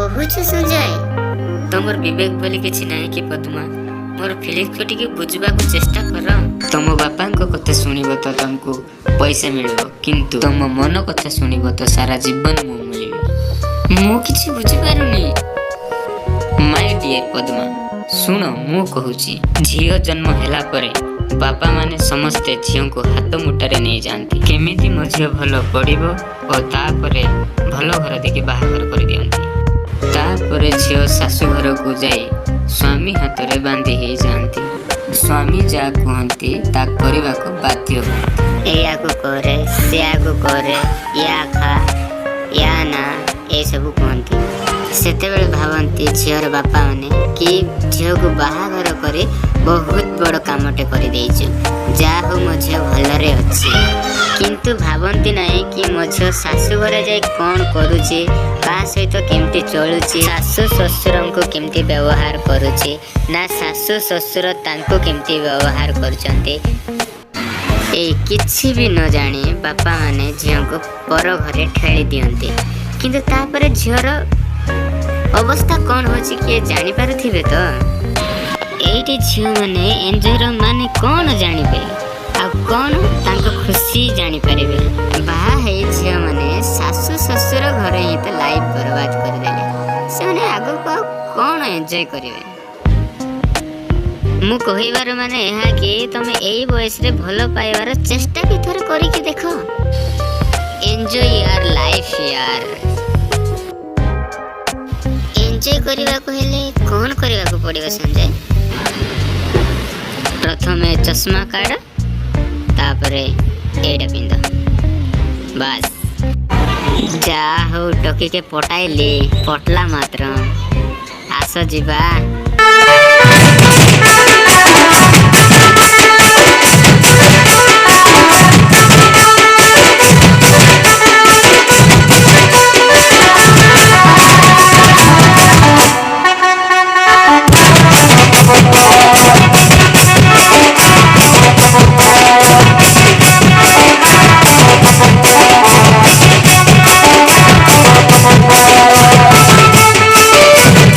कहुछु संजय तुमर विवेक बोली किछि नहीं कि पद्मा मोर फीलिंग्स को टिके बुझबा को चेष्टा कर। तुम बापा को कथा सुनिबो तो तुमको पैसा मिलबो किंतु तुम मन कथा सुनिबो तो सारा जीवन मु मिलिबो। मु किछि बुझि पारुनी। माय डियर पद्मा सुन मु कहूची झियो जन्म हैला परे बापा माने समस्ते झियो को हाथ मुटारे नहीं जानती केमिति मो झियो भलो पड़िबो और तापरे भलो घर देखि बाहागर कर दियंती। तापरे झियो सासु घर को जाई स्वामी हाथ रे बांधी हे जानती। स्वामी जा कहंती ता करबा को बाध्य होती। एया को करे सेया को करे या खा या ना ए सब कहंती। सेते बेले भावंती झियोर बापा माने कि झियो को बाहागर करे बहुत बड़ कामटे करि देइछु जा हो मो झियो भलरे अछि किंतु भावंती नाही कि मो झियो सासु घरे जाई कोन करूची का सहित केमती चलुची सासु ससुरन को केमती व्यवहार करूची ना सासु ससुर तांको केमती व्यवहार करचंती ए किछि भी न जानी बापा माने झियो को पर घरे ठेली दियंती किंतु तापरे झियोर अवस्था कौन होची किए जानी पारुथिबे तो एइटे झियो माने एंजॉय रो माने कौन जानिबे आ कौन तांको खुशी जानी परिबे। बाहा हे झियो माने सासु ससुर घरे ही तो लाइफ बर्बाद कर देले से माने आगो को कौन एंजॉय करिवे। मु कहिबार माने एहा कि तमे एई बयस रे भलो पाइबार चेष्टा भी थोर करी के देखो एंजॉय योर लाइफ यार। एंजॉय करबा को हेले कोन करबा को पड़िबो संजय। प्रथमे चश्मा काढ तापरे एडा पिंद बस जा हो टोकी के पटाइली पटला मात्र आस जीवा।